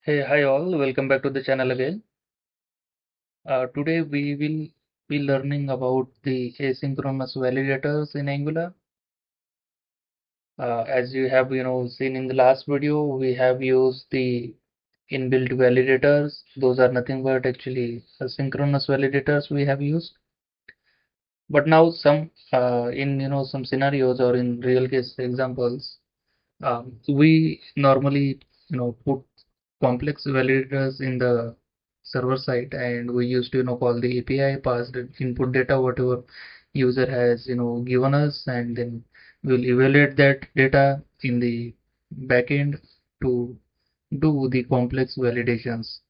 Hey, hi all, welcome back to the channel again. Today we will be learning about the asynchronous validators in Angular. As you have seen in the last video, we have used the inbuilt validators. Those are nothing but actually asynchronous validators we have used. But now some in some scenarios or in real case examples, we normally put complex validators in the server side, and we used to call the API, pass the input data whatever user has given us, and then we'll evaluate that data in the backend to do the complex validations.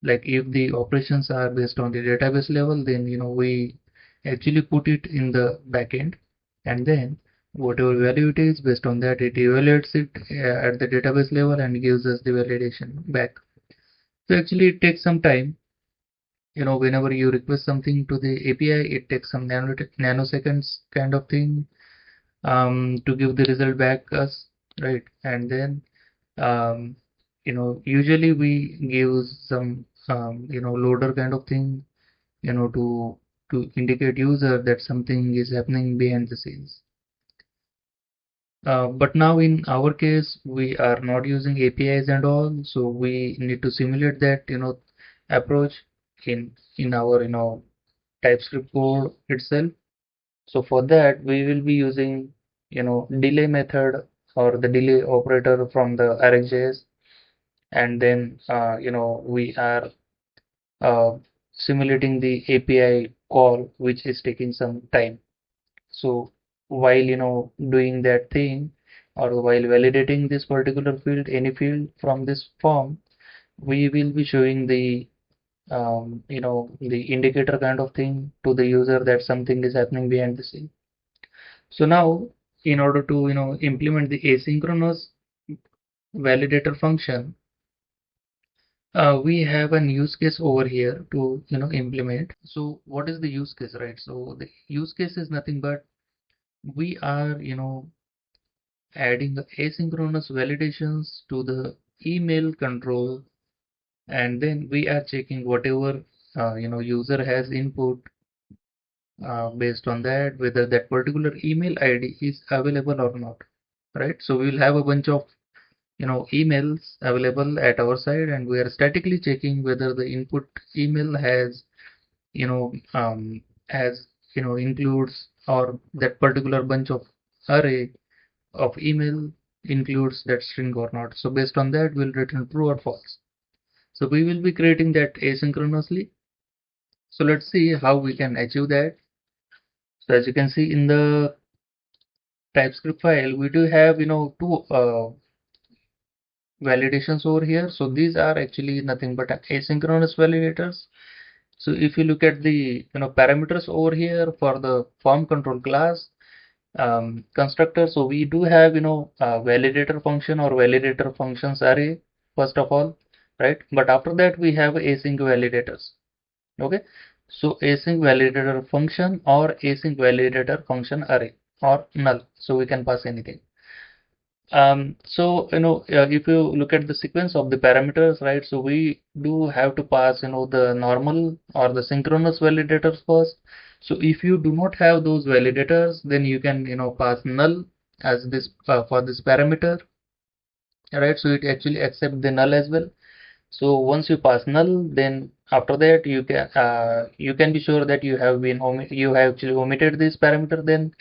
Like if the operations are based on the database level, then we actually put it in the backend, and then whatever value it is, based on that it evaluates it at the database level and gives us the validation back. So actually it takes some time. Whenever you request something to the API, it takes some nanoseconds kind of thing to give the result back us, right? And then um, usually we give some loader kind of thing, to indicate user that something is happening behind the scenes. But now in our case, we are not using APIs and all, so we need to simulate that approach in our TypeScript code itself. So for that, we will be using delay method or the delay operator from the RxJS, and then we are uh, simulating the API call, which is taking some time. So while doing that thing, or while validating this particular field, any field from this form, we will be showing the the indicator kind of thing to the user that something is happening behind the scene. So now, in order to implement the asynchronous validator function, we have an use case over here to implement. So what is the use case, right? So the use case is nothing but we are adding the asynchronous validations to the email control, and then we are checking whatever user has input, based on that whether that particular email ID is available or not, right? So we will have a bunch of emails available at our side, and we are statically checking whether the input email has you know um, has includes, or that particular bunch of array of email includes that string or not. So based on that, we'll return true or false. So we will be creating that asynchronously. So let's see how we can achieve that. So as you can see in the TypeScript file, we do have two validations over here. So these are actually nothing but asynchronous validators. So if you look at the parameters over here for the form control class constructor, so we do have validator function or validator functions array first of all, right? But after that we have async validators. Okay, so async validator function or async validator function array or null, so we can pass anything. So if you look at the sequence of the parameters, right, so we do have to pass the normal or the synchronous validators first. So if you do not have those validators, then you can pass null as this for this parameter, right? So it actually accepts the null as well. So once you pass null, then after that you can be sure that you have actually omitted this parameter. Then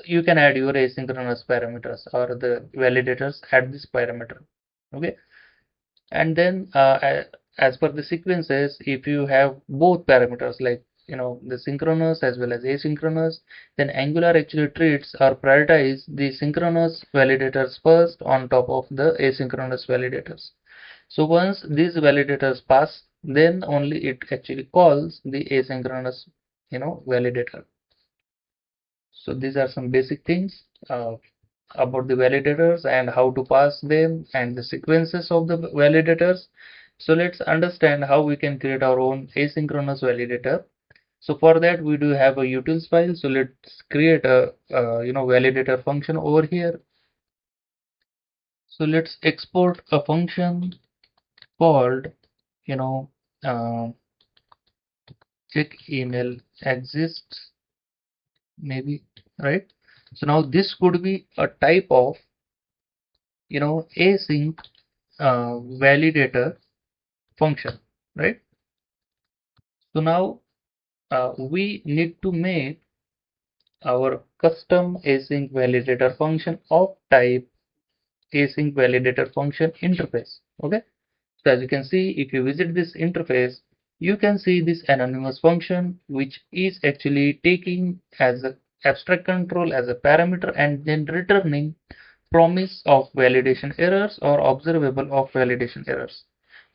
you can add your asynchronous parameters or the validators at this parameter. Okay, and then as per the sequences, if you have both parameters like the synchronous as well as asynchronous, then Angular actually treats or prioritize the synchronous validators first on top of the asynchronous validators. So once these validators pass, then only it actually calls the asynchronous validator. So these are some basic things about the validators and how to pass them and the sequences of the validators. So let's understand how we can create our own asynchronous validator. So for that we do have a utils file. So let's create a validator function over here. So let's export a function called, you know, uh, check email exists, maybe, right? So now this could be a type of, async validator function, right? So now we need to make our custom async validator function of type async validator function interface. Okay, so as you can see, if you visit this interface, you can see this anonymous function, which is actually taking as a abstract control as a parameter and then returning promise of validation errors or observable of validation errors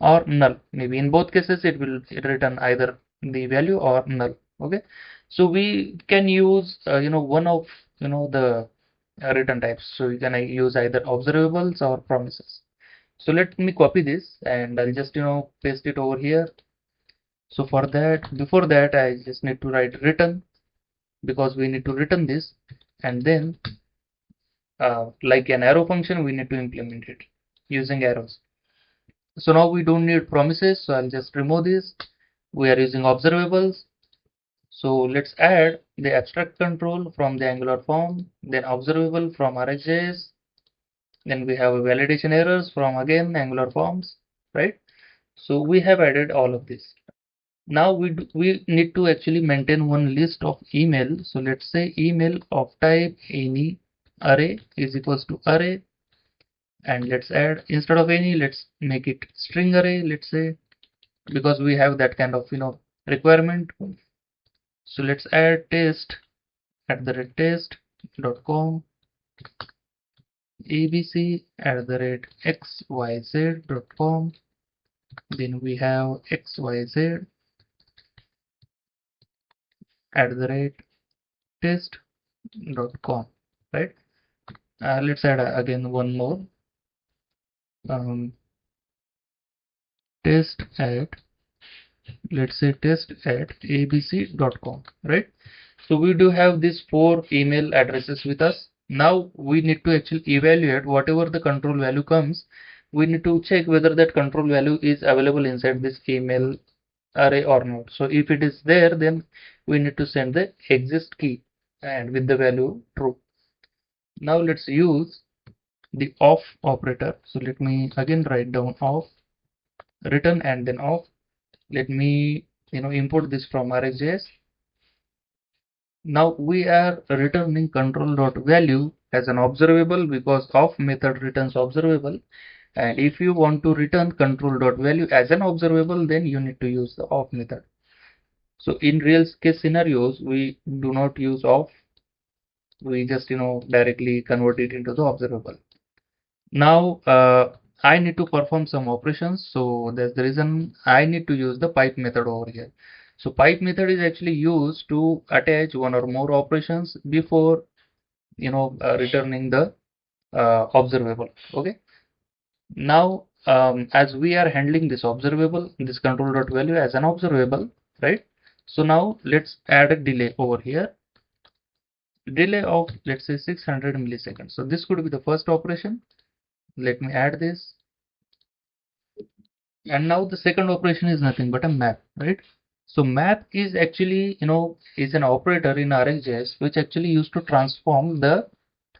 or null. Maybe in both cases it will return either the value or null. Okay, so we can use one of the return types. So you can use either observables or promises. So let me copy this and I'll just paste it over here. So for that, before that, I just need to write return, because we need to return this, and then like an arrow function, we need to implement it using arrows. So now we don't need promises, so I'll just remove this. We are using observables. So let's add the abstract control from the Angular form, then observable from RxJS, then we have a validation errors from again Angular forms, right? So we have added all of this. Now we need to actually maintain one list of email. So let's say email of type any array is equals to array, and let's add, instead of any, let's make it string array, let's say, because we have that kind of requirement. So let's add test at the rate test.com, abc at the rate xyz.com, then we have xyz at the rate test.com, right? Let's add again one more, test at, let's say test at abc.com, right? So we do have these 4 email addresses with us. Now we need to actually evaluate whatever the control value comes. We need to check whether that control value is available inside this email array or not. So if it is there, then we need to send the exist key and with the value true. Now let's use the off operator. So let me again write down off, return and then off. Let me import this from RxJS. Now we are returning control.value as an observable, because off method returns observable, and if you want to return control.value as an observable, then you need to use the off method. So in real case scenarios, we do not use off, we just directly convert it into the observable. Now I need to perform some operations, so that's the reason I need to use the pipe method over here. So pipe method is actually used to attach one or more operations before returning the observable. Okay, now as we are handling this observable, this control.value as an observable, right? So now let's add a delay over here, delay of, let's say, 600 milliseconds. So this could be the first operation. Let me add this. And now the second operation is nothing but a map, right? So map is actually, is an operator in RxJS which actually used to transform the,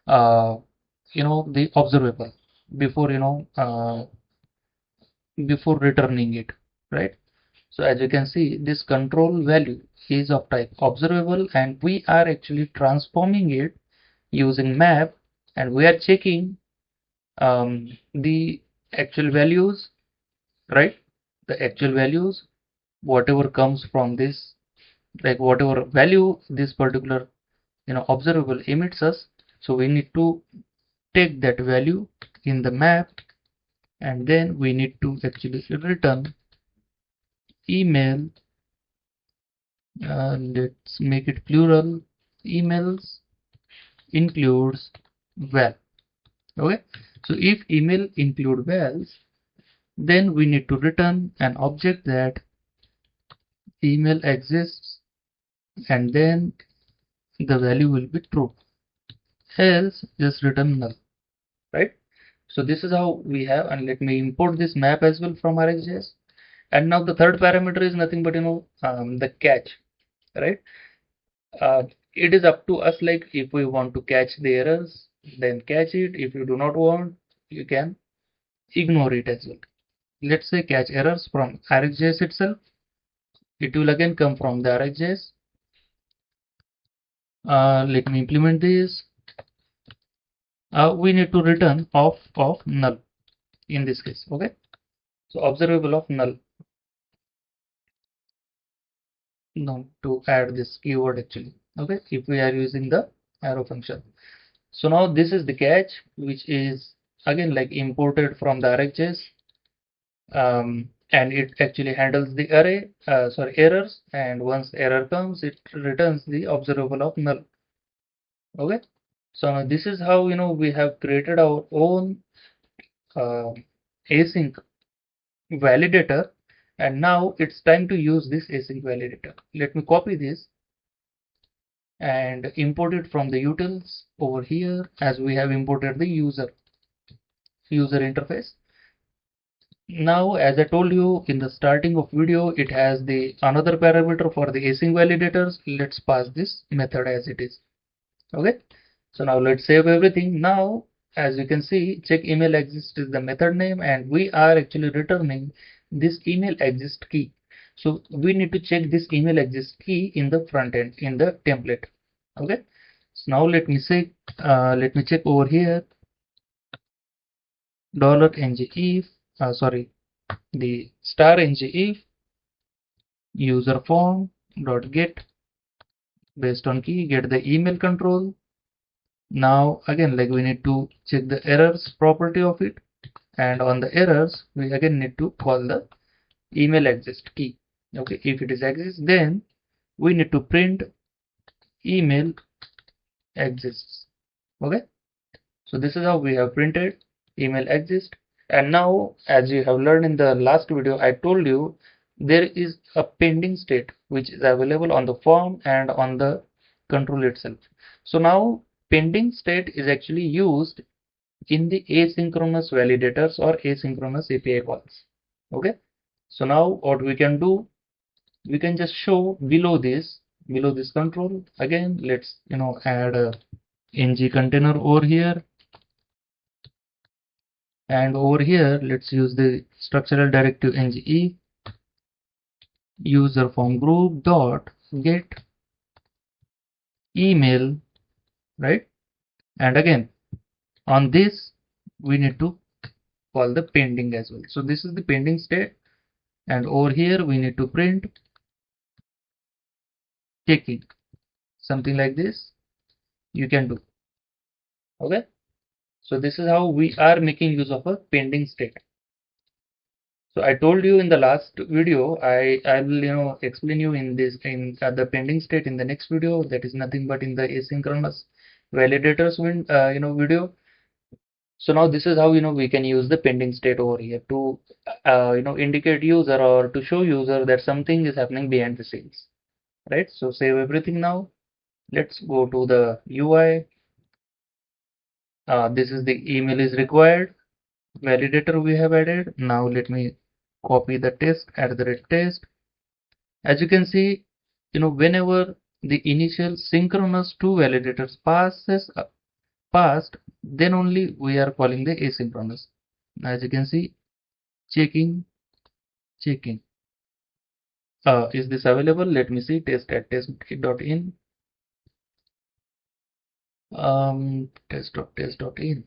the observable before, before returning it, right? So as you can see, this control value is of type observable, and we are actually transforming it using map, and we are checking the actual values, right? The actual values, whatever comes from this, like whatever value this particular observable emits us, so we need to take that value in the map, and then we need to actually return email, let's make it plural, emails includes val. Okay, so if email include vals, then we need to return an object that email exists, and then the value will be true, else just return null, right? So this is how we have, and let me import this map as well from RxJS. And now the third parameter is nothing but the catch, right? uh, it is up to us, like if we want to catch the errors, then catch it. If you do not want, you can ignore it as well. Let's say catch errors from RxJS itself. It will again come from the RxJS. Let me implement this. We need to return of null in this case. Okay, so observable of null. No, to add this keyword actually. Okay, if we are using the arrow function. So now this is the catch, which is again like imported from the RxJS, and it actually handles the errors, and once error comes, it returns the observable of null. Okay, so now this is how we have created our own uh, async validator, and now it's time to use this async validator. Let me copy this and import it from the utils over here, as we have imported the user interface. Now, as I told you in the starting of video, it has the another parameter for the async validators. Let's pass this method as it is. Okay, so now let's save everything. Now, as you can see, check email exist is the method name, and we are actually returning this email exist key. So we need to check this email exist key in the front end in the template. Okay, so now let me say, let me check over here, $ng if the $ng if user form dot get based on key get the email control. Now again, like we need to check the errors property of it, and on the errors we again need to call the email exist key. Okay, if it is exist, then we need to print email exists. Okay, so this is how we have printed email exist. And now, as you have learned in the last video, I told you there is a pending state which is available on the form and on the control itself. So now pending state is actually used in the asynchronous validators or asynchronous API calls. Okay, so now what we can do, we can just show below this control. Again, let's add a ng container over here, and over here let's use the structural directive ng user form group dot get email, right? And again, on this we need to call the pending as well. So this is the pending state, and over here we need to print checking, something like this you can do. Okay, so this is how we are making use of a pending state. So I told you in the last video, I will explain you in the pending state in the next video. That is nothing but in the asynchronous validators video. So now this is how we can use the pending state over here to indicate user or to show user that something is happening behind the scenes, right? So save everything now. Let's go to the UI. This is the email is required validator we have added. Now let me copy the test @test. As you can see, whenever the initial synchronous two validators passed, then only we are calling the asynchronous. As you can see, checking. Is this available? Let me see. Test@test.in. Test.test.in.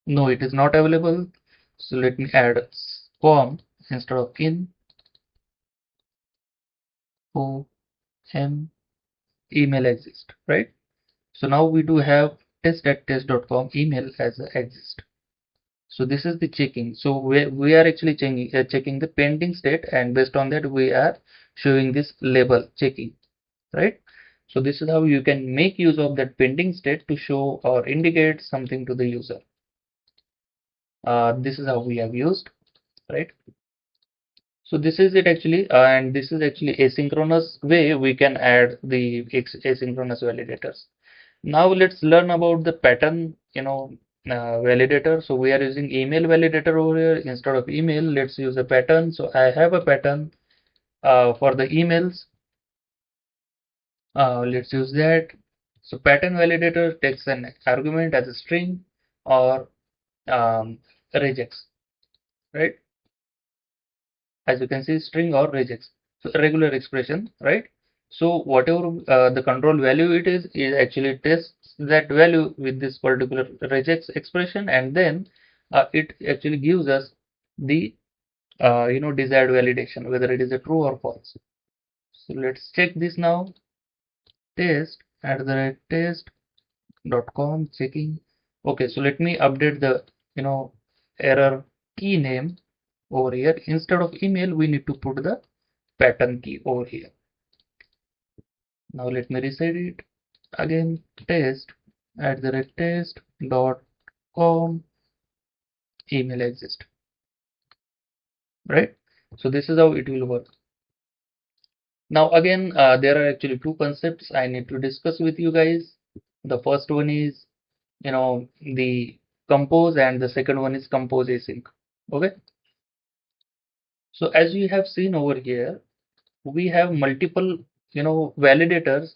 No, it is not available. So let me add form instead of in. Email exist, right? So now we do have test@test.com email as a exist. So this is the checking. So we are actually checking the pending state, and based on that we are showing this label checking, right? So this is how you can make use of that pending state to show or indicate something to the user. This is how we have used, right? So this is it actually, and this is actually asynchronous way we can add the asynchronous validators. Now let's learn about the pattern, validator. So we are using email validator over here. Instead of email, let's use a pattern. So I have a pattern for the emails. Let's use that. So pattern validator takes an argument as a string or regex, right? As you can see, string or regex. So regular expression, right? So whatever the control value it is actually tests that value with this particular regex expression, and then it actually gives us the desired validation, whether it is a true or false. So let's check this now. Test @test.com checking. Okay, so let me update the error key name over here. Instead of email, we need to put the pattern key over here. Now let me reset it again. Test@test.com email exist, right? So this is how it will work. Now again, there are actually two concepts I need to discuss with you guys. The first one is the compose, and the second one is composeAsync. Okay, so as you have seen over here, we have multiple validators,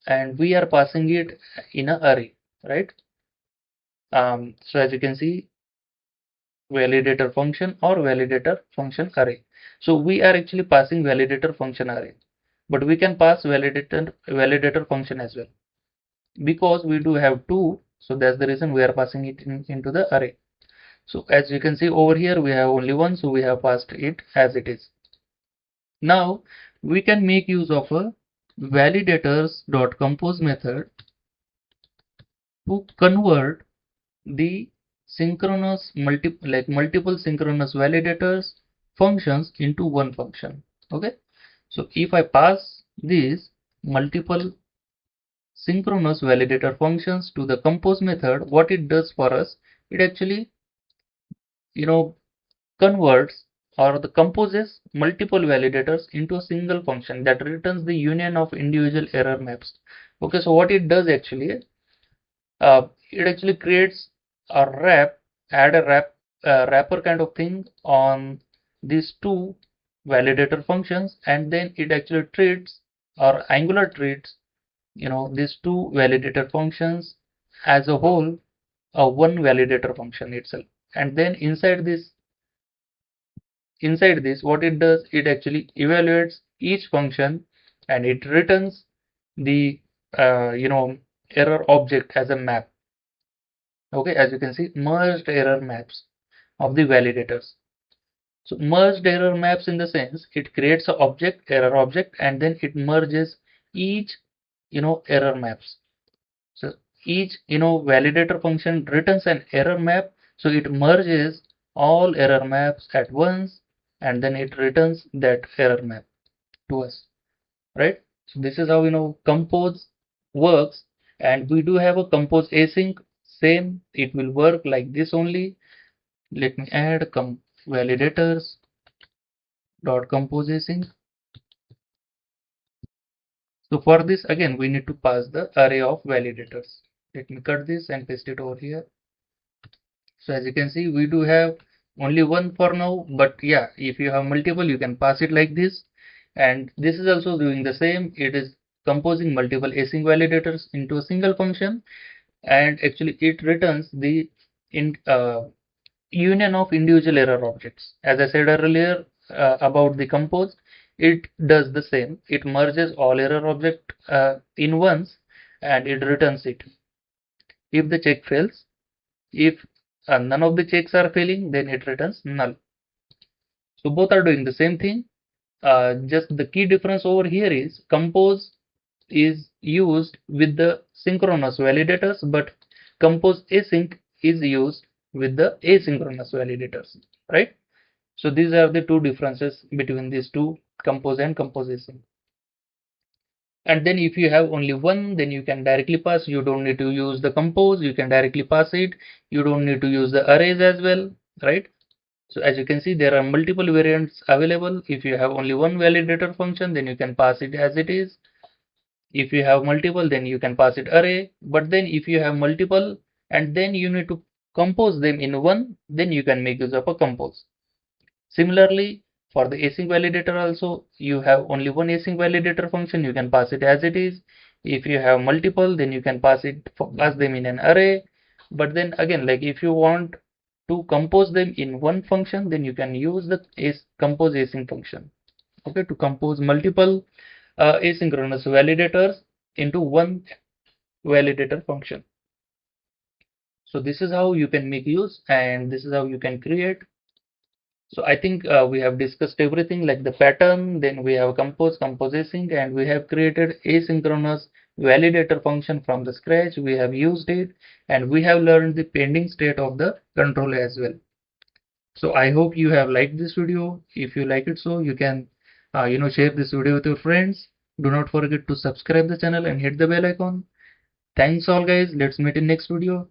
and we are passing it in an array, right? So as you can see, validator function or validator function array. So we are actually passing validator function array, but we can pass validator function as well, because we do have two. So that's the reason we are passing it into the array. So as you can see over here, we have only one, so we have passed it as it is. Now we can make use of a validators.compose method to convert the synchronous multiple synchronous validators functions into one function. Okay, so if I pass these multiple synchronous validator functions to the compose method, what it does for us, it actually converts or the composes multiple validators into a single function that returns the union of individual error maps. Okay, so what it does actually, it actually creates a wrapper kind of thing on these two validator functions, and then it actually treats, or Angular treats, these two validator functions as a whole, one validator function itself. And then inside this, what it does, it actually evaluates each function, and it returns the error object as a map. Okay, as you can see, merged error maps of the validators. So merged error maps, in the sense, it creates an object, error object, and then it merges each error maps. So each validator function returns an error map, so it merges all error maps at once, and then it returns that error map to us, right? So this is how compose works. And we do have a compose async. Same, it will work like this only. Let me add validators dot compose async. So for this, again, we need to pass the array of validators. Let me cut this and paste it over here. So as you can see, we do have only one for now, but yeah, if you have multiple, you can pass it like this. And this is also doing the same. It is composing multiple async validators into a single function, and actually it returns the union of individual error objects. As I said earlier about the compose, it does the same. It merges all error object in once, and it returns it. If the check fails, if none of the checks are failing, then it returns null. So both are doing the same thing. Just the key difference over here is compose is used with the synchronous validators, but compose async is used with the asynchronous validators, right? So these are the two differences between these two, compose and compose async. And then if you have only one, then you can directly pass. You don't need to use the compose, you can directly pass it. You don't need to use the arrays as well, right? So as you can see, there are multiple variants available. If you have only one validator function, then you can pass it as it is. If you have multiple, then you can pass it array. But then if you have multiple and then you need to compose them in one, then you can make use of a compose. Similarly, for the async validator also, you have only one async validator function, you can pass it as it is. If you have multiple, then you can pass them in an array. But then again, like if you want to compose them in one function, then you can use the compose async function. Okay, to compose multiple asynchronous validators into one validator function. So this is how you can make use, and this is how you can create. So I think we have discussed everything like the pattern, then we have composeAsync, and we have created asynchronous validator function from the scratch. We have used it, and we have learned the pending state of the controller as well. So I hope you have liked this video. If you like it, so you can share this video with your friends. Do not forget to subscribe the channel and hit the bell icon. Thanks all guys. Let's meet in next video.